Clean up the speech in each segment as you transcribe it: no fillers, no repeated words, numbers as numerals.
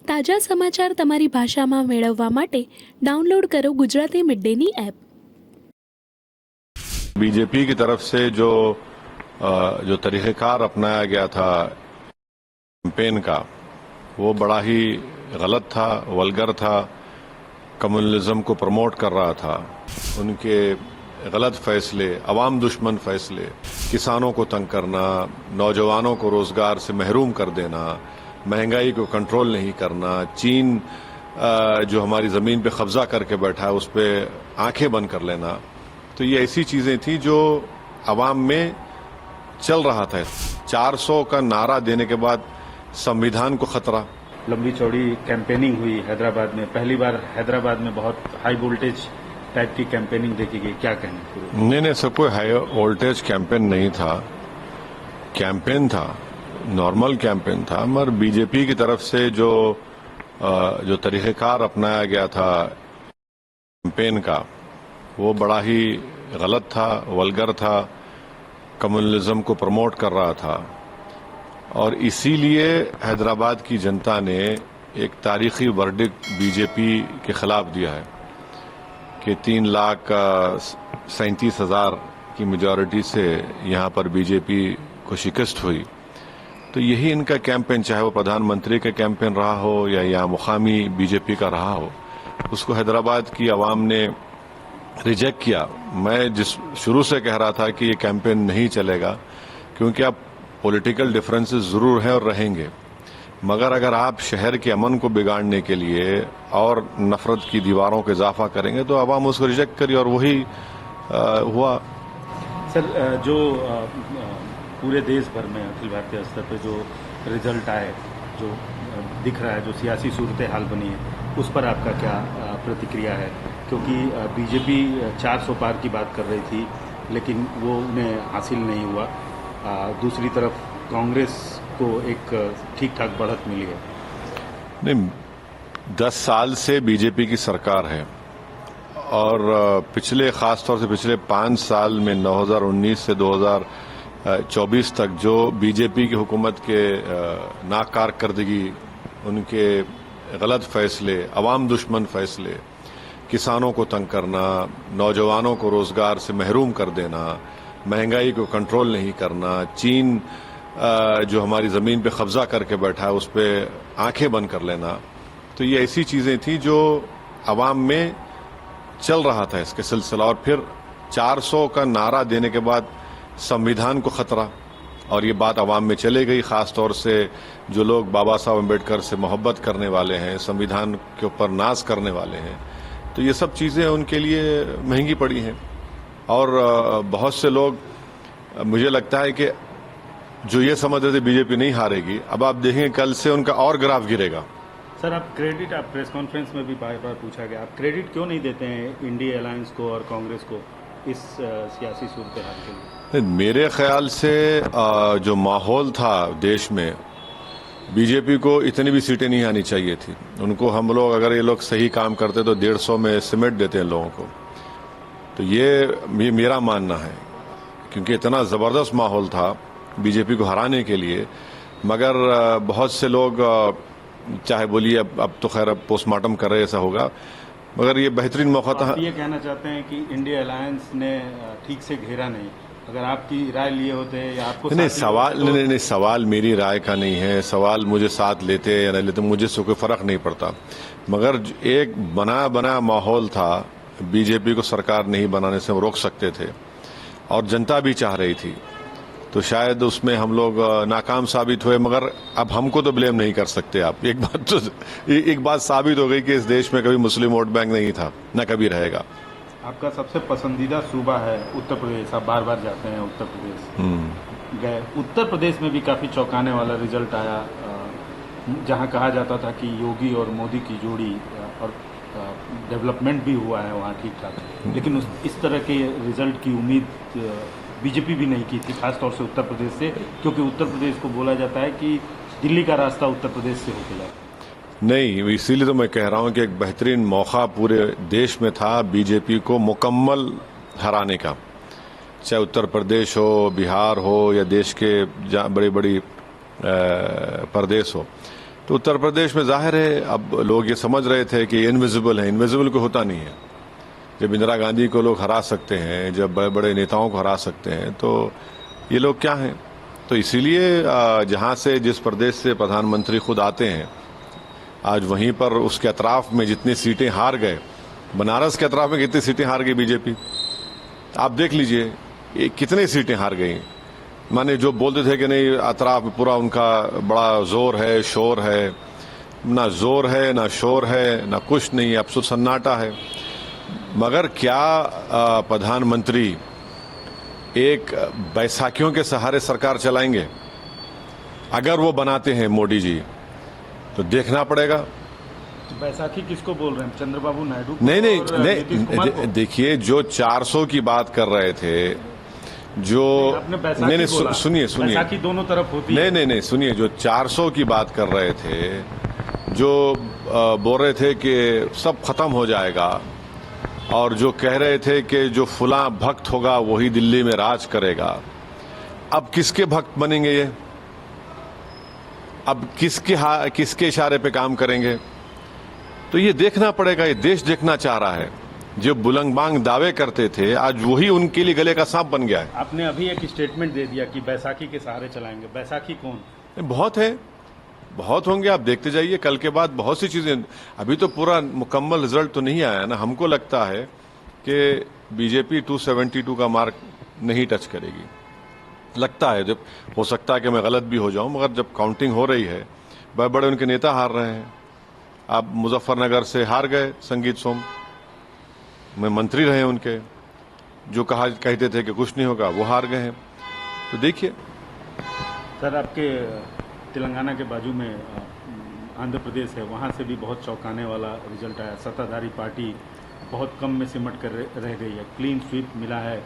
તાજા સમાચાર તમારી ભાષામાં મેળવવા માટે ડાઉનલોડ કરો ગુજરાતી મિડ ડેની એપ। बीजेपी की तरफ से जो तरीक़ेकार अपनाया गया था कैंपेन का, वो बड़ा ही गलत था, वल्गर था, कम्युनलिज्म को प्रमोट कर रहा था। उनके गलत फैसले, अवाम दुश्मन फैसले, किसानों को तंग करना, नौजवानों को रोजगार से महरूम कर देना, महंगाई को कंट्रोल नहीं करना, चीन जो हमारी ज़मीन पे कब्जा करके बैठा है उस पर आंखें बंद कर लेना, तो ये ऐसी चीज़ें थी जो अवाम में चल रहा था। 400 का नारा देने के बाद संविधान को खतरा। लंबी चौड़ी कैंपेनिंग हुई हैदराबाद में, पहली बार हैदराबाद में बहुत हाई वोल्टेज टाइप की कैंपेनिंग देखी गई, क्या कहना? नहीं, सब कोई हाई वोल्टेज कैंपेन नहीं था, कैंपेन था, नॉर्मल कैंपेन था, मगर बीजेपी की तरफ से जो तरीक़ेकार अपनाया गया था कैंपेन का, वो बड़ा ही गलत था, वल्गर था, कम्युनलिज्म को प्रमोट कर रहा था। और इसीलिए हैदराबाद की जनता ने एक तारीखी वर्डिक्ट बीजेपी के खिलाफ दिया है कि 3,37,000 की मेजॉरिटी से यहाँ पर बीजेपी को शिकस्त हुई। तो यही इनका कैंपेन, चाहे वो प्रधानमंत्री का कैंपेन रहा हो या यहाँ मुकामी बीजेपी का रहा हो, उसको हैदराबाद की आवाम ने रिजेक्ट किया। मैं शुरू से कह रहा था कि ये कैंपेन नहीं चलेगा, क्योंकि अब पॉलिटिकल डिफरेंसेस जरूर हैं और रहेंगे, मगर अगर आप शहर के अमन को बिगाड़ने के लिए और नफरत की दीवारों का इजाफा करेंगे तो आवाम उसको रिजेक्ट करी, और वही हुआ। सर, जो पूरे देश भर में अखिल भारतीय स्तर पर जो रिजल्ट आए, जो दिख रहा है, जो सियासी सूरत हाल बनी है, उस पर आपका क्या प्रतिक्रिया है? क्योंकि बीजेपी 400 पार की बात कर रही थी, लेकिन वो उन्हें हासिल नहीं हुआ। दूसरी तरफ कांग्रेस को एक ठीक ठाक बढ़त मिली है। नहीं, 10 साल से बीजेपी की सरकार है, और खासतौर से पिछले 5 साल में 2019 से 2024 तक जो बीजेपी की हुकूमत के नाकारकर्दगी, उनके गलत फैसले, अवाम दुश्मन फैसले, किसानों को तंग करना, नौजवानों को रोजगार से महरूम कर देना, महंगाई को कंट्रोल नहीं करना, चीन जो हमारी ज़मीन पे कब्जा करके बैठा है उस पर आंखें बंद कर लेना, तो ये ऐसी चीज़ें थी जो अवाम में चल रहा था इसके सिलसिला। और फिर 400 का नारा देने के बाद संविधान को खतरा, और ये बात अवाम में चले गई। खास तौर से जो लोग बाबा साहब अम्बेडकर से मोहब्बत करने वाले हैं, संविधान के ऊपर नाज करने वाले हैं, तो ये सब चीज़ें उनके लिए महंगी पड़ी हैं। और बहुत से लोग, मुझे लगता है कि जो ये समझ रहे थे बीजेपी नहीं हारेगी, अब आप देखेंगे कल से उनका और ग्राफ गिरेगा। सर, आप प्रेस कॉन्फ्रेंस में भी बार बार पूछा गया, आप क्रेडिट क्यों नहीं देते हैं इंडिया अलायंस को और कांग्रेस को इस सियासी सूरत हाल के लिए? मेरे ख्याल से जो माहौल था देश में, बीजेपी को इतनी भी सीटें नहीं आनी चाहिए थी। उनको हम लोग, अगर ये लोग सही काम करते तो 150 में सिमट देते हैं लोगों को। तो ये मेरा मानना है, क्योंकि इतना ज़बरदस्त माहौल था बीजेपी को हराने के लिए। मगर बहुत से लोग, चाहे बोलिए अब तो खैर अब पोस्टमार्टम कर रहे, ऐसा होगा, मगर ये बेहतरीन मौका था। आप ये कहना चाहते हैं कि इंडिया अलायंस ने ठीक से घेरा नहीं? अगर आपकी राय लिए होते या आपको नहीं, सवाल मेरी राय का नहीं है। सवाल मुझे साथ लेते या नहीं लेते, मुझे से कोई फर्क नहीं पड़ता, मगर एक बना माहौल था, बीजेपी को सरकार नहीं बनाने से वो रोक सकते थे, और जनता भी चाह रही थी, तो शायद उसमें हम लोग नाकाम साबित हुए। मगर अब हमको तो ब्लेम नहीं कर सकते आप। एक बात साबित हो गई कि इस देश में कभी मुस्लिम वोट बैंक नहीं था, न कभी रहेगा। आपका सबसे पसंदीदा सूबा है उत्तर प्रदेश, आप बार बार जाते हैं उत्तर प्रदेश। गए उत्तर प्रदेश में भी काफी चौंकाने वाला रिजल्ट आया, जहां कहा जाता था कि योगी और मोदी की जोड़ी, और डेवलपमेंट भी हुआ है वहाँ ठीक ठाक, लेकिन इस तरह के रिजल्ट की उम्मीद बीजेपी भी नहीं की थी, खासतौर से उत्तर प्रदेश से, क्योंकि उत्तर प्रदेश को बोला जाता है कि दिल्ली का रास्ता उत्तर प्रदेश से होके जाता है। नहीं, इसीलिए तो मैं कह रहा हूं कि एक बेहतरीन मौका पूरे देश में था बीजेपी को मुकम्मल हराने का, चाहे उत्तर प्रदेश हो, बिहार हो, या देश के बड़ी बड़ी प्रदेश हो। तो उत्तर प्रदेश में जाहिर है अब लोग ये समझ रहे थे कि इनविजिबल है, इनविजिबल को होता नहीं है। जब इंदिरा गांधी को लोग हरा सकते हैं, जब बड़े बड़े नेताओं को हरा सकते हैं, तो ये लोग क्या हैं। तो इसीलिए जहां से जिस प्रदेश से प्रधानमंत्री खुद आते हैं, आज वहीं पर उसके अतराफ में जितनी सीटें हार गए, बनारस के अतराफ में कितनी सीटें हार गई बीजेपी, आप देख लीजिए ये कितनी सीटें हार गई। माने जो बोलते थे कि नहीं अतराफ में पूरा उनका बड़ा जोर है, शोर है, ना जोर है ना शोर है ना कुछ नहीं है, अब तो सन्नाटा है। मगर क्या प्रधानमंत्री एक बैसाखियों के सहारे सरकार चलाएंगे? अगर वो बनाते हैं मोदी जी तो देखना पड़ेगा। तो बैसाखी किसको बोल रहे हैं, चंद्रबाबू नायडू को नहीं नहीं और नीतीश कुमार को? देखिए जो 400 की बात कर रहे थे, जो आपने बैसाखी नहीं बोला। सुनिए बैसाखी दोनों तरफ होती है। नहीं सुनिए, जो 400 की बात कर रहे थे, जो बोल रहे थे कि सब खत्म हो जाएगा, और जो कह रहे थे कि जो फुला भक्त होगा वही दिल्ली में राज करेगा, अब किसके भक्त बनेंगे ये? अब किसके इशारे पे काम करेंगे? तो ये देखना पड़ेगा। ये देश देखना चाह रहा है। जो बुलंदबांग दावे करते थे आज वही उनके लिए गले का सांप बन गया है। आपने अभी एक स्टेटमेंट दे दिया कि बैसाखी के सहारे चलाएंगे। बैसाखी कौन? बहुत है, बहुत होंगे, आप देखते जाइए। कल के बाद बहुत सी चीजें, अभी तो पूरा मुकम्मल रिजल्ट तो नहीं आया ना। हमको लगता है कि बीजेपी 272 का मार्क नहीं टच करेगी, लगता है। जब हो सकता है कि मैं गलत भी हो जाऊं, मगर जब काउंटिंग हो रही है, बड़े बड़े उनके नेता हार रहे हैं। आप मुजफ्फरनगर से हार गए संगीत सोम में मंत्री रहे उनके, जो कहते थे कि कुछ नहीं होगा, वो हार गए हैं। तो देखिए सर, आपके तेलंगाना के बाजू में आंध्र प्रदेश है, वहाँ से भी बहुत चौंकाने वाला रिजल्ट आया। सत्ताधारी पार्टी बहुत कम में सिमट कर रह गई है। क्लीन स्वीप मिला है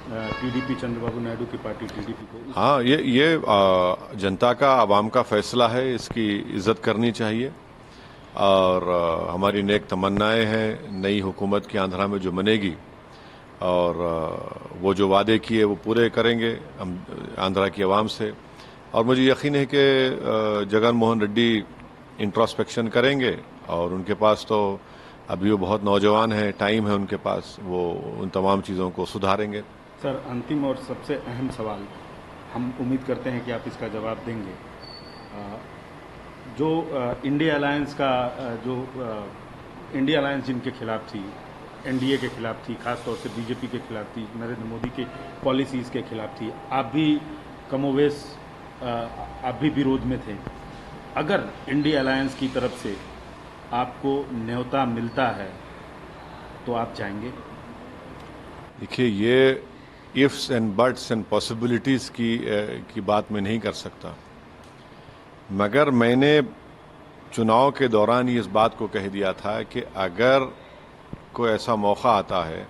टीडीपी, चंद्रबाबू नायडू की पार्टी टीडीपी को। हाँ, ये जनता का, आवाम का फैसला है, इसकी इज्जत करनी चाहिए। और हमारी नेक तमन्नाएं हैं नई हुकूमत की आंध्रा में जो बनेगी, और वो जो वादे किए वो पूरे करेंगे हम आंध्रा की आवाम से। और मुझे यकीन है कि जगन मोहन रेड्डी इंट्रोस्पेक्शन करेंगे, और उनके पास तो अभी वो बहुत नौजवान हैं, टाइम है उनके पास, वो उन तमाम चीज़ों को सुधारेंगे। सर, अंतिम और सबसे अहम सवाल, हम उम्मीद करते हैं कि आप इसका जवाब देंगे। जो इंडिया अलायंस का इंडिया अलायंस जिनके खिलाफ थी, एनडीए के खिलाफ थी, खासतौर से बीजेपी के खिलाफ थी, नरेंद्र मोदी के पॉलिसीज़ के खिलाफ थी, आप भी कमोवेश आप भी विरोध में थे। अगर इंडिया अलायंस की तरफ से आपको न्योता मिलता है तो आप जाएंगे? देखिए, ये ifs and buts and possibilities की बात मैं नहीं कर सकता, मगर मैंने चुनाव के दौरान ही इस बात को कह दिया था कि अगर कोई ऐसा मौका आता है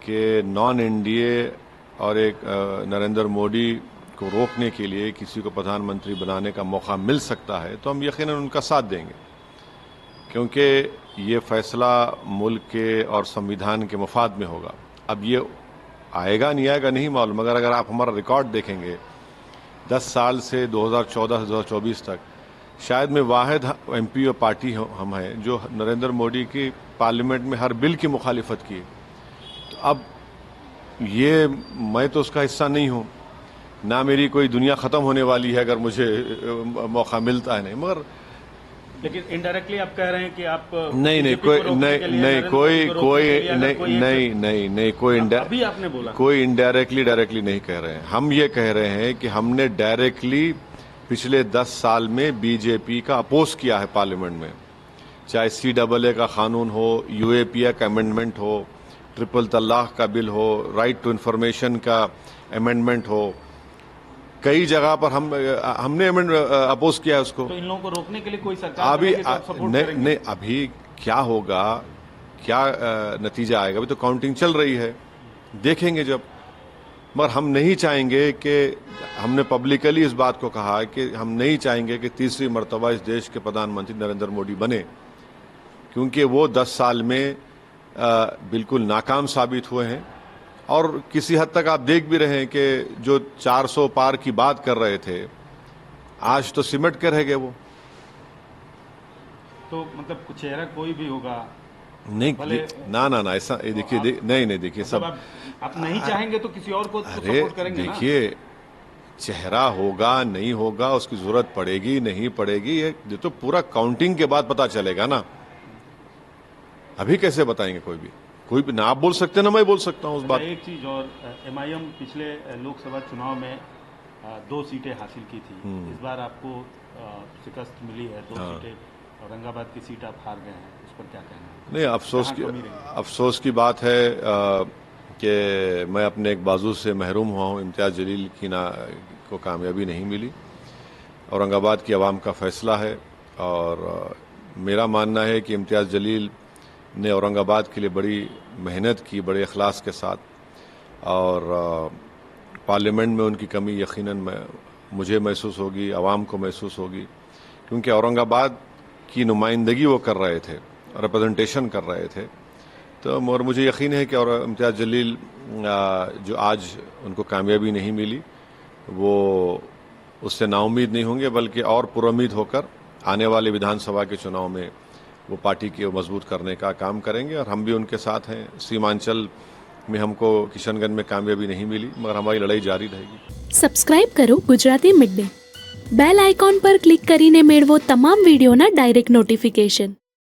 कि नॉन एनडीए और एक नरेंद्र मोदी को रोकने के लिए किसी को प्रधानमंत्री बनाने का मौका मिल सकता है, तो हम यकीनन उनका साथ देंगे, क्योंकि ये फैसला मुल्क के और संविधान के मफाद में होगा। अब ये आएगा नहीं आएगा नहीं मालूम, मगर अगर आप हमारा रिकॉर्ड देखेंगे 10 साल से 2014 से 2024 तक, शायद मैं वाहिद एमपी और पार्टी हम हैं जो नरेंद्र मोदी की पार्लियामेंट में हर बिल की मुखालिफत की। तो अब ये मैं तो उसका हिस्सा नहीं हूँ, ना मेरी कोई दुनिया ख़त्म होने वाली है अगर मुझे मौका मिलता है, नहीं। मगर लेकिन इनडायरेक्टली आप कह रहे हैं कि आप नहीं कोई अभी आपने बोला कोई इनडायरेक्टली डायरेक्टली नहीं कह रहे हैं। हम ये कह रहे हैं कि हमने डायरेक्टली पिछले 10 साल में बीजेपी का अपोज किया है पार्लियामेंट में, चाहे CAA का कानून हो, UAPA का अमेंडमेंट हो, ट्रिपल तलाक का बिल हो, राइट टू इंफॉर्मेशन का अमेंडमेंट हो, कई जगह पर हमने अपोज किया है उसको। तो इन लोगों को रोकने के लिए कोई सरकार अभी सपोर्ट नहीं, अभी क्या होगा, क्या नतीजा आएगा, अभी तो काउंटिंग चल रही है, देखेंगे जब। मगर हम नहीं चाहेंगे कि, हमने पब्लिकली इस बात को कहा है कि हम नहीं चाहेंगे कि तीसरी मर्तबा इस देश के प्रधानमंत्री नरेंद्र मोदी बने, क्योंकि वो 10 साल में बिल्कुल नाकाम साबित हुए हैं। और किसी हद तक आप देख भी रहे हैं कि जो 400 पार की बात कर रहे थे, आज तो सिमट के रह गए वो। तो मतलब चेहरा कोई भी होगा, नहीं भले- ना ऐसा ये देखिए नहीं देखिए सब मतलब आप नहीं चाहेंगे तो किसी और को तो अरे सपोर्ट करेंगे ना। देखिए, चेहरा होगा नहीं होगा, उसकी जरूरत पड़ेगी नहीं पड़ेगी, ये तो पूरा काउंटिंग के बाद पता चलेगा ना। अभी कैसे बताएंगे? कोई भी ना आप बोल सकते ना मैं बोल सकता हूँ उस बात। एक चीज और, एमआईएम पिछले लोकसभा चुनाव में 2 सीटें हासिल की थी। इस बार आपको शिकस्त मिली है, 2 सीटें, औरंगाबाद की सीट आप हार गए हैं, उस पर क्या कहना है? नहीं, अफसोस की बात है कि मैं अपने एक बाजू से महरूम हुआ हूँ। इम्तियाज़ जलील को कामयाबी नहीं मिली। औरंगाबाद की आवाम का फैसला है और मेरा मानना है कि इम्तियाज़ जलील ने औरंगाबाद के लिए बड़ी मेहनत की, बड़े अखलास के साथ, और पार्लियामेंट में उनकी कमी यकीनन मुझे महसूस होगी, आवाम को महसूस होगी, क्योंकि औरंगाबाद की नुमाइंदगी वो कर रहे थे, रिप्रेजेंटेशन कर रहे थे। तो और मुझे यकीन है कि और इम्तियाज़ जलील जो आज उनको कामयाबी नहीं मिली, वो उससे नाउम्मीद नहीं होंगे, बल्कि और पुरुम्मीद होकर आने वाले विधानसभा के चुनाव में वो पार्टी को मजबूत करने का काम करेंगे। और हम भी उनके साथ हैं। सीमांचल में हमको किशनगंज में कामयाबी नहीं मिली, मगर हमारी लड़ाई जारी रहेगी। સબસ્ક્રાઇબ કરો Gujarati mid day. Bell icon પર ક્લિક કરીને મેળવો તમામ વિડીયોના ડાયરેક્ટ નોટિફિકેશન.